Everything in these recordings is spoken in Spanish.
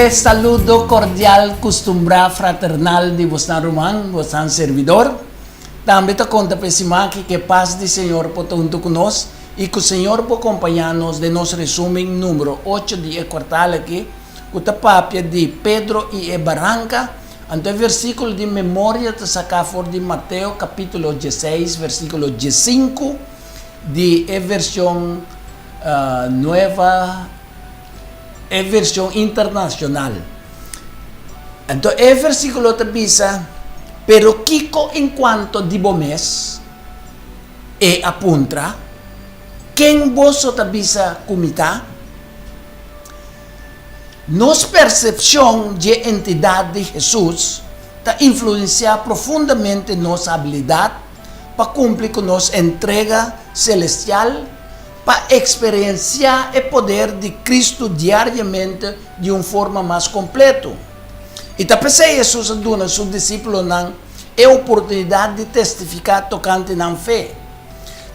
Saludo cordial, costumbra fraternal de vos Román, vos servidor. Também te conta pesimaki que paz de Senhor por junto conosco e que o Senhor por acompanhar-nos de nosso resumo número 8 de quartal aqui, o tapapia de Pedro e Barranca, ante o versículo de memória te sacar for de Mateus capítulo 16, versículo 15, de versão nova, versão internacional. Então, o versículo te diz, pero Kiko enquanto dibo mes, apunta, quem vos te diz comita, nos percepção de entidade de Jesus ta influencia profundamente nossa habilidade para cumprir com nossa entrega celestial, para experienciar o poder de Cristo diariamente de uma forma mais completa. E também Jesus dona a seus discípulos a oportunidade de testificar tocante na fé.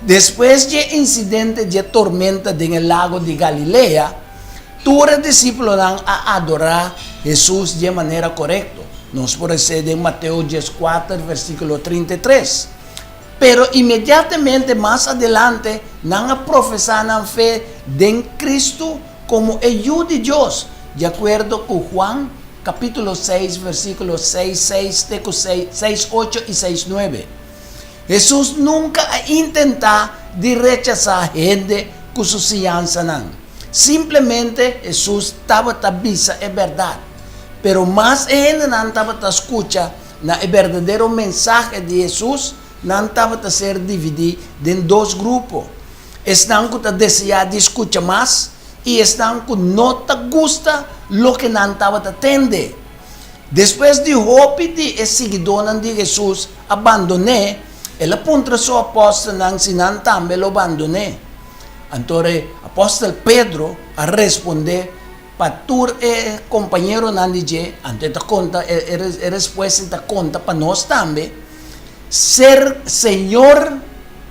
Depois do incidente de tormenta no lago de Galileia, todos os discípulos a adorar Jesus de maneira correta. Nos precede em Mateus 4, versículo 33. Pero imediatamente mais adelante, não professar na fé de Cristo como Hijo de Deus, de acordo com Juan, capítulo 6, versículos 6, 8 e 6, 9. Jesus nunca intentar de rechazar gente com sua ciência, não. Simplesmente, Jesus estava a dizer a verdade. Pero mais gente não estava a escutar o verdadeiro mensagem de Jesus, não estava a ser dividido em dois grupos. Estão que desejar de escutar mais e estão que não gosta do que não estava a atender. Depois de hope de seguidores de Jesus abandonar, ele aponta seu apóstolo não se não também o abandonar. Então, o apóstolo Pedro a responder para todos os companheiros não dizer, antes de conta, a resposta da conta para nós também. Ser Senhor,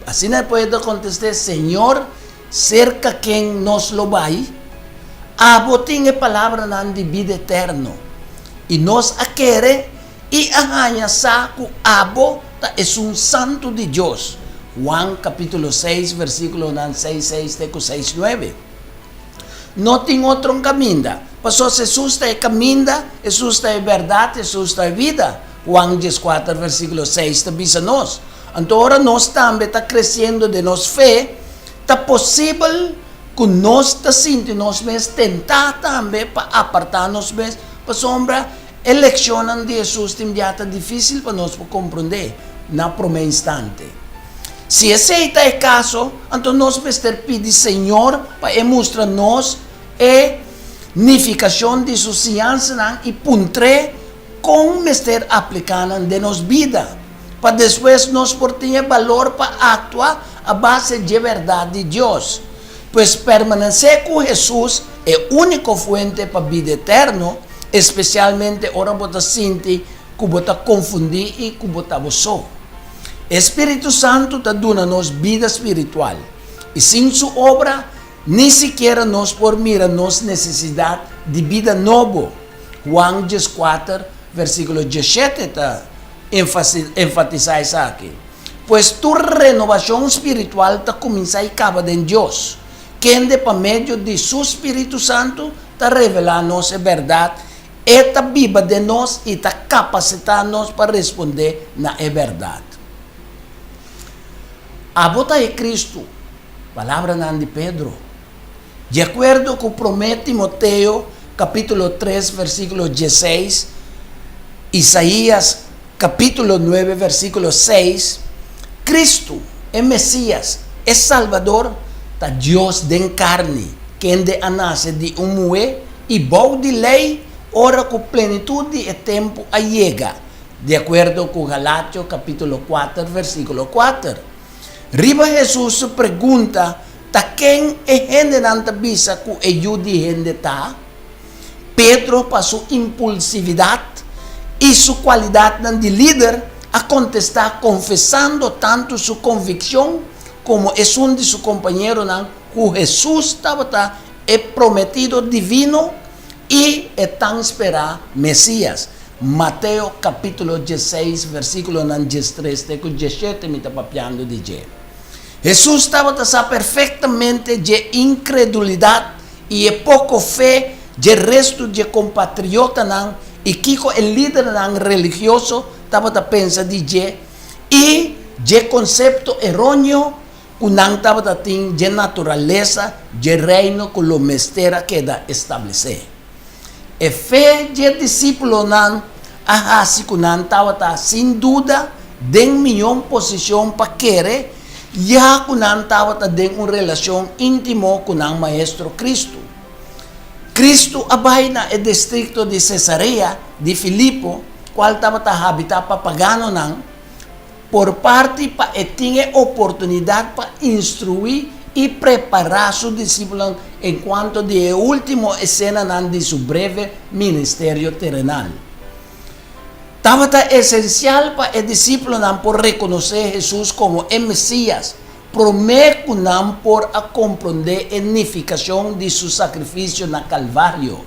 assim não pode contestar, Senhor, cerca quem nos lo vai, abo tem a palavra de vida eterna. E nós a querer e a ganhar saco, abo é um santo de Deus. Juan capítulo 6, versículo 6, 9. Não tem outro caminho. Passou Jesus está caminho, Jesus está verdade, Jesus está vida. Juan 4, versículo 6, te diz a nós. Então, agora nós também está crescendo de nossa fé. Está possível que nós está sentindo nós mesmos tentar também para apartar nós mesmos. Para sombra, eleição de Jesus tem já está difícil para nós compreender na primeiro instante. Se esse é o caso, então nós vamos pedir Senhor para mostrar-nos a unificação de sua ciência e puntre como estar aplicando de nossa vida, para depois nós ter valor para atuar a base de verdade de Deus. Pois permanecer com Jesus é a única fonte para a vida eterna, especialmente ora você sente que você confundir e que você só. Espírito Santo te dá-nos vida espiritual, e sem sua obra, nem sequer nós por mirar nossa necessidade de vida nova. Juan 4, versículo 17 está enfatizar isso aqui. Pois tu renovação espiritual está começando a acabar em Deus, quem de por meio de seu Espírito Santo está revelando-nos a verdade, está viva de nós e está capacitando-nos para responder na verdade. A bota de Cristo, palavra de Pedro, de acordo com promete Timoteo, capítulo 3, versículo 16, Isaías, capítulo 9, versículo 6, Cristo é Messias, é Salvador, tá Deus de carne, quem de nasce de mulher e bom de lei, ora com plenitude e tempo a chega, de acordo com Galátios, capítulo 4, versículo 4. Riba Jesus pergunta, ta quem é gente nanta bisa ku ajuda de gente ta? Pedro, para sua impulsividade e sua qualidade de líder, a contestar confessando tanto sua convicção como é um de seus companheiros que Jesus estava prometido divino y están esperando Mesías. Mateo capítulo 16, versículo 13, teco 17, me está papiando de je. Jesús estaba perfectamente de incredulidad y poco fe de resto de compatriota y Kiko el líder religioso estaba pensando de je y de concepto erróneo unang estaba de naturaleza de reino con lo mestera queda establecer. E fe de discípulo ahasi kunan estaba sin duda den millón posición para querer ya kunan estaba den una relación íntimo con el maestro Cristo. Cristo abay na el distrito de Cesarea de Filipo, cual estaba habitar papagano por parte para tener oportunidad para instruir y preparar a sus discípulos en cuanto de última escena de su breve ministerio terrenal. Estaba esencial para el discípulo por reconocer a Jesús como el Mesías, promete por comprender la significación de su sacrificio en el Calvario.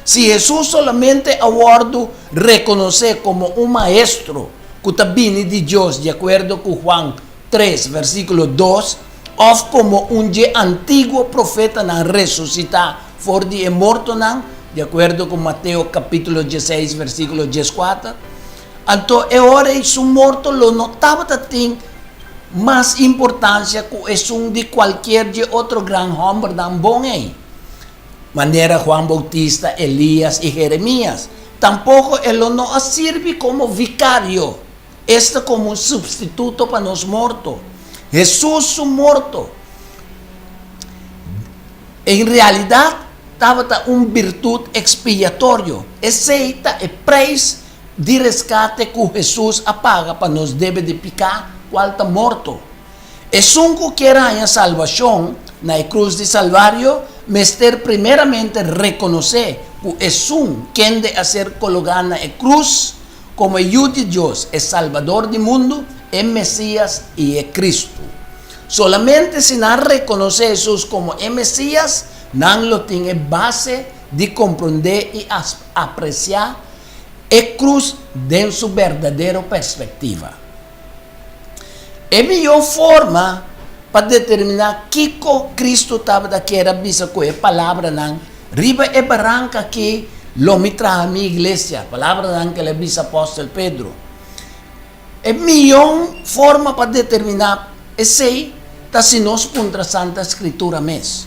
Si Jesús solamente aguardó reconocer como un maestro, que viene de Dios, de acuerdo con Juan 3, versículo 2, o como un antiguo profeta resucitado for de muerto, de acuerdo con Mateo capítulo 16, versículo 14. Entonces, ahora su muerto lo notaba tiene más importancia que es un de cualquier otro gran hombre tan bon manera Juan Bautista, Elías y Jeremías. Tampoco él no sirve como vicario. Este como un sustituto para los muertos. Jesús su muerto. En realidad, estaba una virtud expiatorio. Ese es el precio de rescate que Jesús apaga para nos debe de picar cual está muerto. Es un que quiera salvación en la cruz de Salvario, mester primeramente reconocer que es un quien de hacer colocada en la cruz como el Hijo de Dios, el Salvador del mundo, el Mesías y el Cristo. Solamente si no reconoce a Jesús como el Mesías, no lo tiene base de comprender y apreciar el cruz de su verdadera perspectiva. La mejor forma para determinar qué Cristo estaba que era visto con la palabra, riba e barranca que lo mitra a mi iglesia, palabra que le dice apóstol Pedro. La mejor forma para determinar ese si nos contra Santa Escritura mes.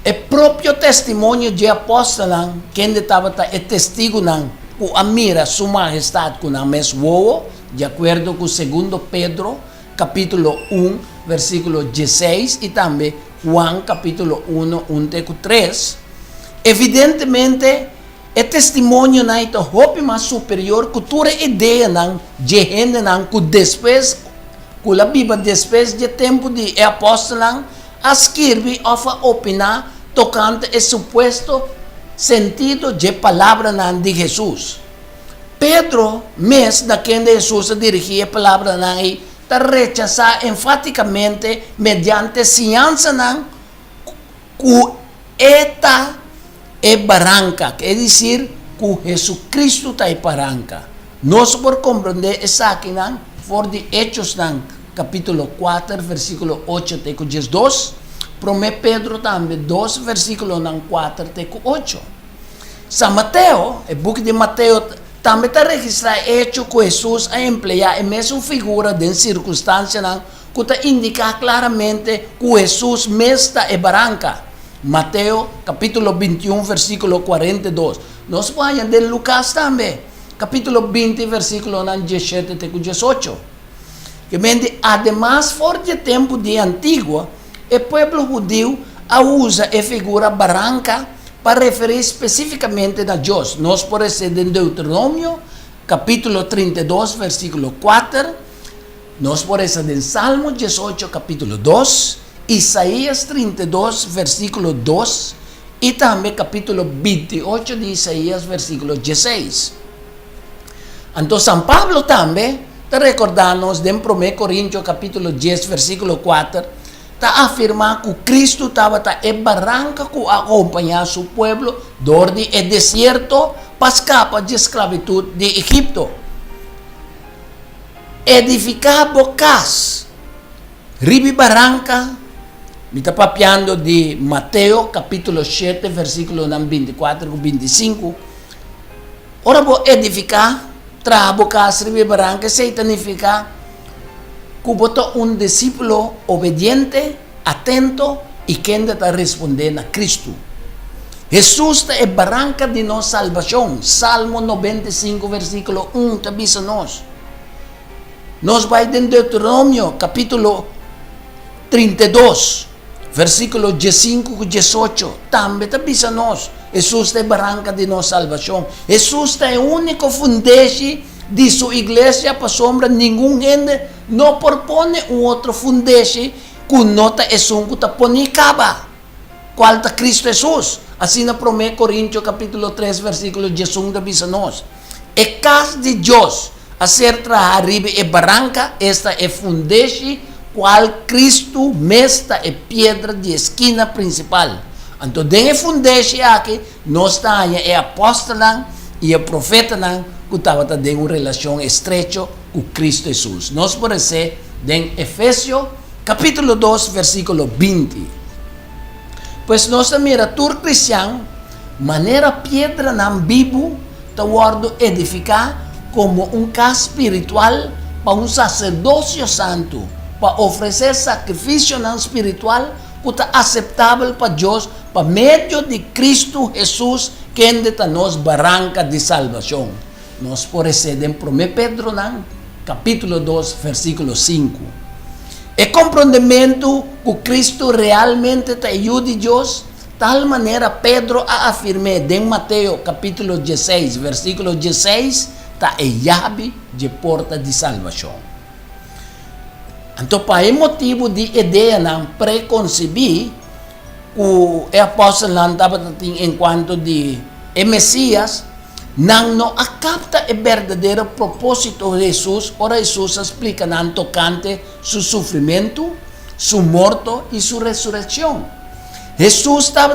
El propio testimonio de apóstol quien estaba el testigo que admira su majestad con el mes huevo, de acuerdo con 2 Pedro capítulo 1 versículo 16 y también Juan capítulo 1 3. Evidentemente, el testimonio es el más superior que toda idea de gente que después, que la Biblia después de tiempo de apóstolo, escribe o opinar tocante el supuesto sentido de palabra de Jesús. Pedro, mes de quien de Jesús dirigía la palabra y te rechaza enfáticamente mediante ciencia que esta es barranca, es decir, que Jesucristo está en barranca. No se puede comprender esa aquí, por de Hechos, capítulo 4, versículo 8, teco 2. Promete Pedro también 2, versículo 4, teco 8. San Mateo, el book de Mateo, también está registrado hecho que Jesús ha empleado en misma figura de circunstancia que te indica claramente que Jesús está en barranca. Mateo capítulo 21 versículo 42. Nos vayan de Lucas también, capítulo 20 versículo 17 y 18. Que vende, además, por el tiempo de antiguo, el pueblo judío usa la figura barranca para referir específicamente a Dios. Nos puede ser en Deuteronomio capítulo 32 versículo 4. Nos puede ser en Salmo 18 capítulo 2. Isaías 32, versículo 2, y también capítulo 28 de Isaías, versículo 16. Entonces, San Pablo también, te recordamos de 1 Corintios capítulo 10, versículo 4, ta afirma que Cristo estaba e barranca que acompañaba a su pueblo desde el desierto para escapar de esclavitud de Egipto. Edificar bocas, ribi barranca, me está papiando de Mateo capítulo 7, versículo 24 y 25. Ora vou edificar, bocas, ribi barranca, significa que botou discípulo obediente, atento e que está respondendo a Cristo. Jesús é barranca de nossa salvação. Salmo 95, versículo 1, te avisa nós. Nós vai em Deuteronômio, capítulo 32, versículo 15 e 18. Também te avisa nós. Jesus é barranca de nossa salvação. Jesus é o único fundeste de sua igreja para sombra. Nenhum gente não propõe outro fundeste que nota é um que põe caba. Qual está Cristo Jesus? Assim na 1 Coríntios capítulo 3, versículo 18, avisa nós. E casa de Deus a ser arriba e barranca, esta é fundeste, qual Cristo mesta é pedra de esquina principal. Então, den fundeste aqui, nós temos é apóstolo e o profeta que estava tendo uma relação estreita com Cristo Jesus. Nós podemos ser em Efésios capítulo 2, versículo 20. Pois nós mira tur cristiano, maneira pedra na Bíblia, está guardo edificar como casa espiritual para sacerdócio santo, para oferecer sacrifício espiritual que está aceitável para Deus, para meio de Cristo Jesus, que é nos barranca de salvação. Nós podemos ser em 1 Pedro, capítulo 2, versículo 5. E compreendimento que Cristo realmente te ajuda a Deus, tal maneira Pedro afirma em Mateus capítulo 16, versículo 16, está a chave de porta de salvação. Então, para o motivo de ideia não preconcebir, o apóstolo não estava enquanto de Messias, não capta o verdadeiro propósito de Jesus. Ora, Jesus explica não tocante seu sofrimento, sua morte e sua ressurreição. Jesus estava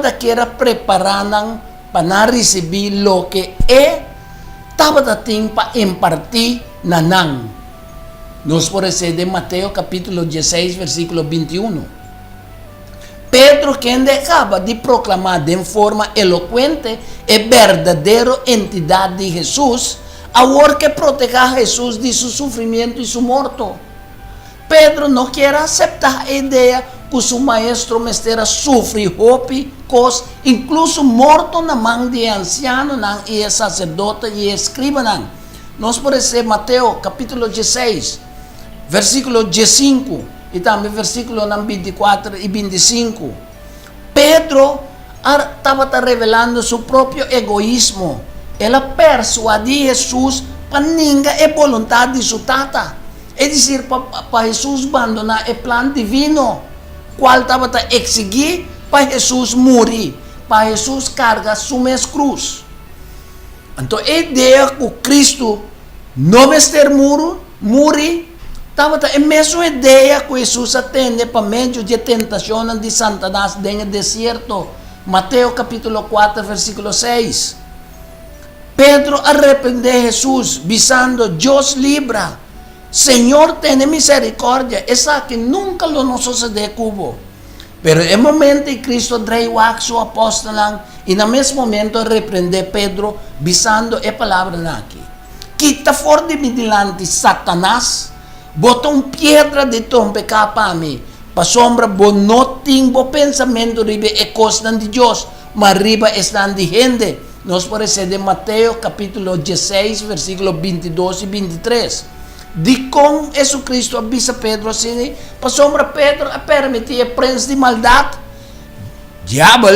preparando para receber o que estava para impartir na nan. Nós podemos ser de Mateus capítulo 16, versículo 21. Pedro, quem acaba de proclamar de forma eloquente a verdadeira entidade de Jesus, agora que proteger Jesus de seu sofrimento e sua morte. Pedro não quer aceitar a ideia que seu maestro mestre sofre cos, incluso morto na mão de anciano e sacerdote e escriba. Nós podemos ser Mateus capítulo 16, versículo 15. E também versículo 24 e 25. Pedro estava revelando seu próprio egoísmo. Ela persuadiu Jesus para ninguém é vontade de sua tata. É dizer, para Jesus abandonar o plano divino, qual estava a exigir para Jesus morrer, para Jesus carregar sua cruz. Então, a ideia que Cristo não vai ter morrer, estava a mesma ideia que Jesus atende para meio de tentação de Satanás no deserto. Mateus capítulo 4, versículo 6. Pedro arrependeu Jesus, visando Deus libra. Senhor, tem misericórdia. Essa que nunca lo nos sucede cubo. Pero em momento que Cristo traiu a seu apóstolo, e no mesmo momento repreende Pedro, visando a palavra aqui. Quita fora de mim delante Satanás, bota pedra de tombe para mim, para sombra, bo não tem bo pensamento ribe e costa de Deus, mas riba estão de gente. Nós podemos ser de Mateus capítulo 16, versículo 22 e 23. De como Jesucristo avisa Pedro assim, para sombra Pedro a permitir a prensa de maldade. Diabo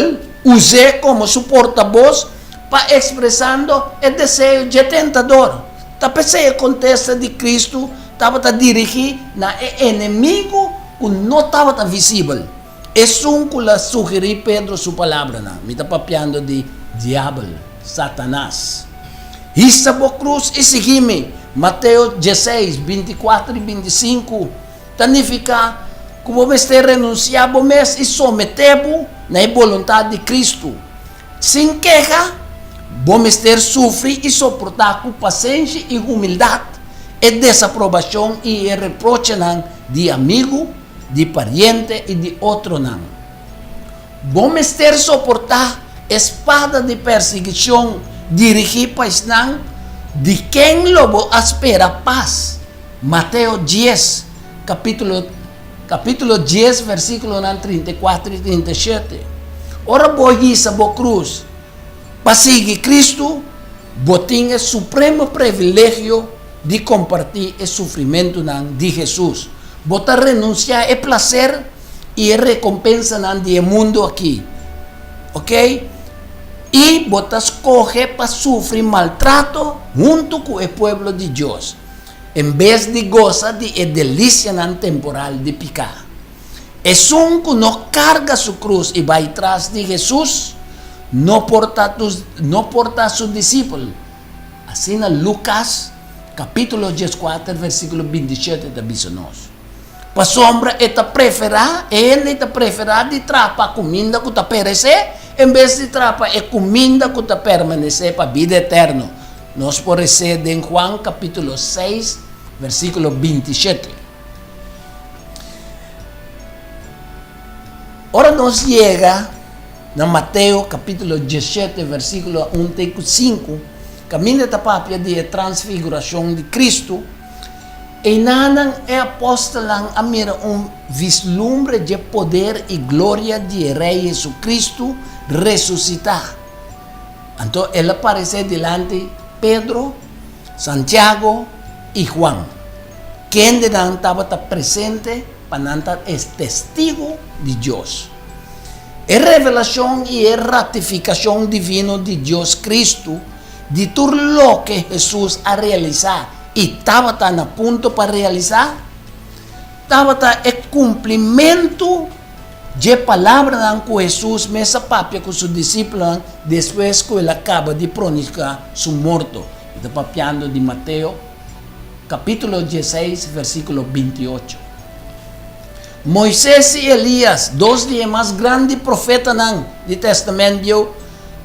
use como seu porta-voz para expressando o desejo de tentador. Talvez a contesta de Cristo estava a dirigir na inimigo que não estava visível. É um que sugeriu Pedro sua palavra. Me está papiando de diabo, Satanás. Hista a cruz e seguime. Mateus 16, 24 e 25. Significa como você renunciar a mês e someter na vontade de Cristo. Sem queja, vamos ter sofrer e suportar com paciência e humildade, e desaprovação e reproche de amigo, de pariente e de outro não. Vamos ter suportar espada de perseguição dirigida para não de quem lobo espera paz. Mateus 10, capítulo 10, versículo 34 e 37. Ora, boisa a cruz, para seguir Cristo, tem o supremo privilégio de compartilhar o sofrimento de Jesus. Bota renunciar ao prazer e a recompensa do mundo aqui. Ok? E bota escolher para sofrer maltrato junto com o povo de Deus, em vez de gozar de delícia temporal de pecar. É um que não carga sua cruz e vai atrás de Jesus, não porta seus discípulos. Assim na Lucas, capítulo 14, versículo 27, está dizendo nós. Para sombra, ele está preferar de trapa comida que está perecer, em vez de trapa é comida que está permanecer para a vida eterna. Nós podemos ser em Juan, capítulo 6, versículo 27. Ora nos chega na Mateus, capítulo 17, versículo 1 e 5, caminho da papia de transfiguração de Cristo, e nanang é apóstolang a mira vislumbre de poder e glória de Rei Jesus Cristo ressuscitar. Então, ele aparece delante Pedro, Santiago e Juan. Quem estava presente para ser testigo de Deus. A revelação e a ratificação divina de Deus Cristo de tudo o que Jesus a realizar e estava a ponto para realizar, estava o cumprimento de palavra que Jesus mesa papia com seus discípulos depois que ele acaba de pronunciar seu morto. Está papiando de Mateus, capítulo 16, versículo 28. Moisés e Elias, dois dos mais grandes profetas do Testamento,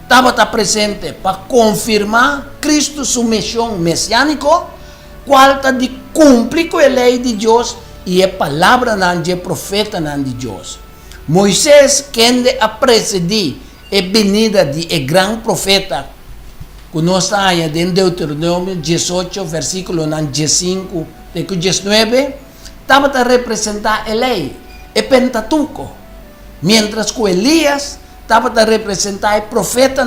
estavam presentes para confirmar Cristo sua missão messiânica, qual de cumprir com a lei de Deus e a palavra de profeta de Deus. Moisés, quem a presidir a venida de grande profeta, que nós está em Deuteronômio 18, versículo 15 e 19, estava a representar a lei, o Pentateuco, mientras que Elias estava a representar o profeta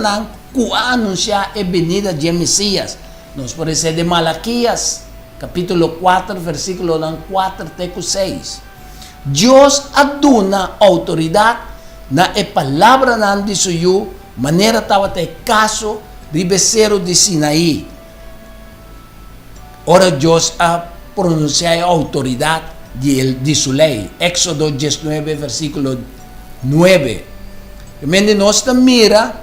que anunciar a venida de Messias. Nós podemos ser de Malaquias, capítulo 4, versículo 4 e 6. Deus aduna autoridade na palavra de suyo, maneira estava a caso de becerro de Sinaí. Ora Deus a pronunciar a autoridade de sua lei. Éxodo 19, versículo 9. Também nós mira,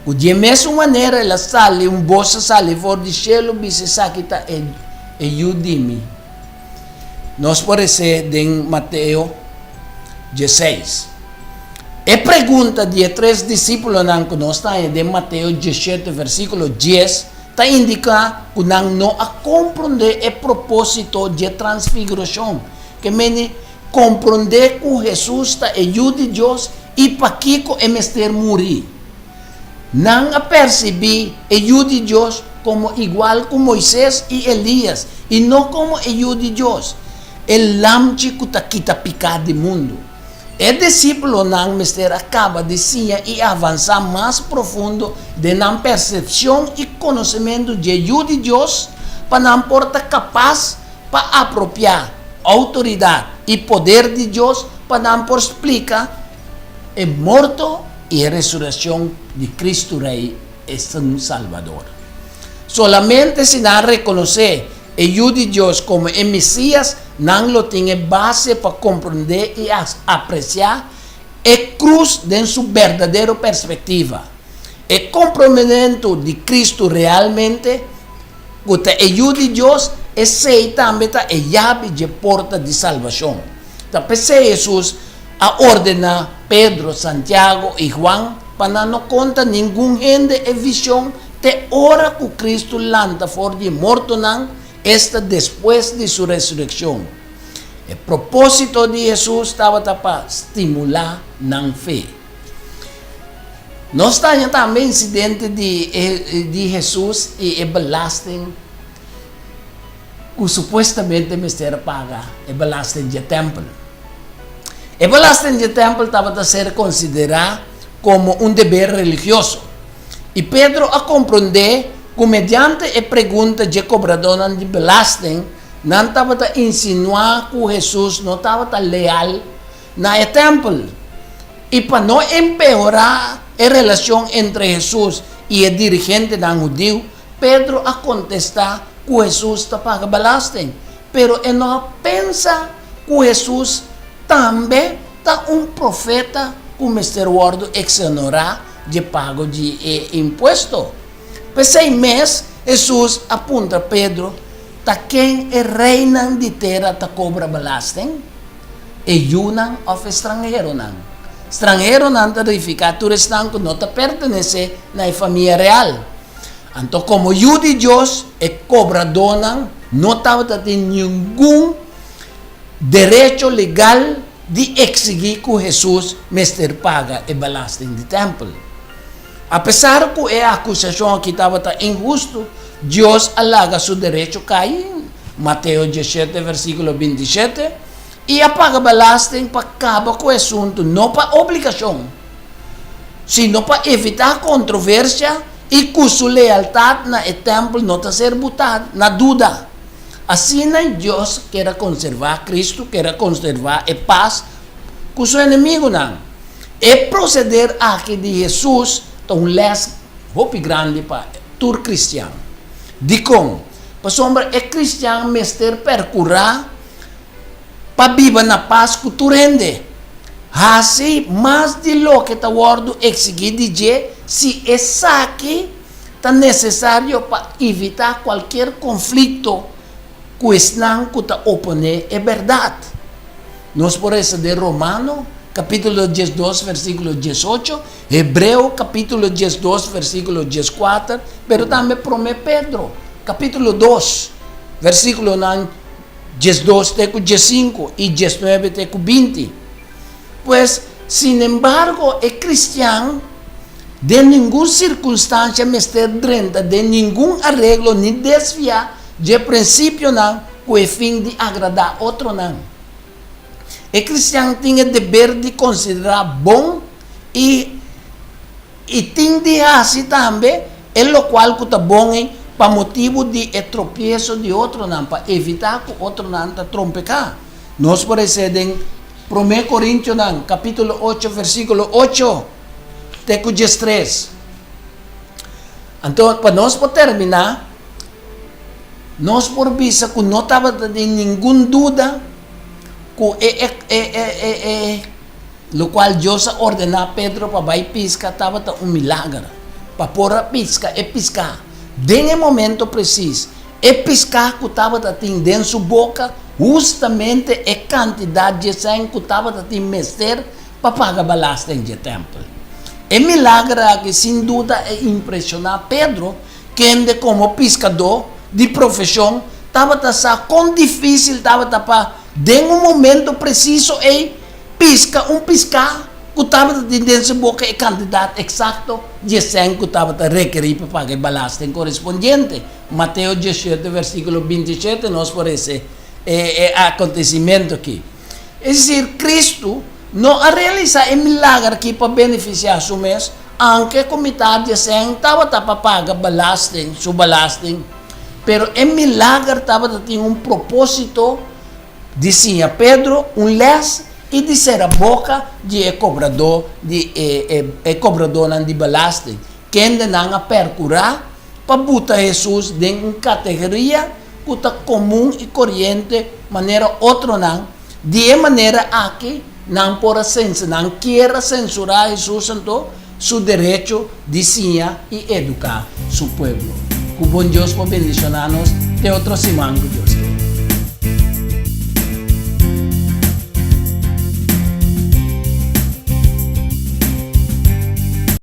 de mesma maneira, ela sale, bolsa sale fora do cielo, se sakita e yudimi. Nós podemos ser em Mateus 16. E pergunta de três discípulos que nós estamos em Mateus 17, versículo 10, está indicando que não a compreender o propósito de transfiguração. Que mene compreender que Jesus está em de Deus e para que é mestre morrer. Não a perceber o de Deus como igual com Moisés e Elias, e não como o de Deus. El lamchi que está quita picar do mundo. O discípulo não mestre acaba de ser e avançar mais profundo de não percepção e conhecimento de Deus para não porta capaz para apropriar autoridade e poder de Deus para não por explicar o morto e a ressurreição de Cristo Rei e Salvador. Solamente se não reconhecer o de Deus como o Messias, não lo tem base para compreender e apreciar a cruz de sua verdadeira perspectiva. O comprometimento de Cristo realmente, o de Deus, é também a chave de porta de salvação. Tapos Jesus ordena Pedro, Santiago y Juan para no conta ningún gente e visión te hora que Cristo lanta for de morto nan esta después de su resurrección. El propósito de Jesús estaba para estimular la fe. No está también incidente de Jesús y el belasting que supuestamente Mister paga el belasting del templo. El belasting del templo estaba a ser considerado como un deber religioso. Y Pedro a comprender que mediante la pregunta de cobrador de belasting, no estaba a insinuar que Jesús no estaba leal en el templo. Y para no empeorar la relación entre Jesús y el dirigente del judío, Pedro a contestar que Jesús está paga belasting. Pero él no piensa que Jesús también está un profeta que Mr. Ward exonerará de pago de impuesto. Pues 6 meses, Jesús apunta a Pedro, ta quem é reina de terra ta cobra belasting, e yunan of estrangeiro nan. Estrangeiro nan ta verificar turistão que não ta pertenece na família real. Então, como de Deus e cobrador nan, não estava tendo nenhum direito legal de exigir que Jesus Mr. paga e belasting de templo. Apesar que a acusação aqui estava injusto, Deus alarga seu direito Caim, Mateus 17, versículo 27, e apaga belasting para acabar com o assunto, não para obrigação, sino para evitar controvérsia e que sua lealdade no templo não está ser botada na dúvida. Assim, Deus quer conservar Cristo, quer conservar a paz com seu inimigo. Não. E proceder aqui de Jesus é um les muito grande para todo cristiano. De como? Para sombra é cristiano mestre percorrer para viver na paz que tu rende. Assim, mais de lo que está word exigir de se essa aqui está necessário para evitar qualquer conflito questão que está opone é verdade. Nós por isso de Romano, capítulo 12, versículo 18, Hebreu, capítulo 12, versículo 14, pero também promete Pedro, capítulo 2, versículo 12, teco 15 e 19, teco 20. Pues, sin embargo, é cristiano, de nenhuma circunstância mestre drenta, de nenhum arreglo, nem desviar de princípio não, com o fim de agradar outro não. O cristiano tem o dever de considerar bom e tem de assim também, o qual está bom para motivo de tropeço de outro não, para evitar que outro não está trompecar. Nós por isso em 1 Coríntios não, capítulo 8, versículo 8, teco 13. Então, para nós para terminar, nós por vista que não estava de nenhuma dúvida que o qual Deus ordenou a Pedro para vai piscar, estava um milagre. Para pôr a pisca e piscar. De momento preciso. E piscar que estava dentro de sua boca, justamente a quantidade de sangue que estava dentro mestre para pagar belasting de templo. É milagre que sem dúvida é impressionar Pedro, que ainda como pescador de profissão, estava com difícil, estava para, de momento preciso, piscar que estava dentro de boca e quantidade exata de sangue que estava requerir para pagar belasting correspondente. Mateus 17, versículo 27, nós por esse acontecimento aqui. É dizer, Cristo não realiza um milagre aqui para beneficiar o mês, anche a comunidade de sangue estava para pagar belasting, seu belasting. Pero o milagre estava tendo um propósito, dizia Pedro, les e de ser a boca de cobrador de belasting, que ainda não a percurar para botar Jesus em uma categoria que está comum e corrente, maneira outra não, de maneira aqui não por não quer censurar Jesus então seu direito de ensinar e educar seu povo. Que bom Deus para bendicionar-nos de outro semana, Deus.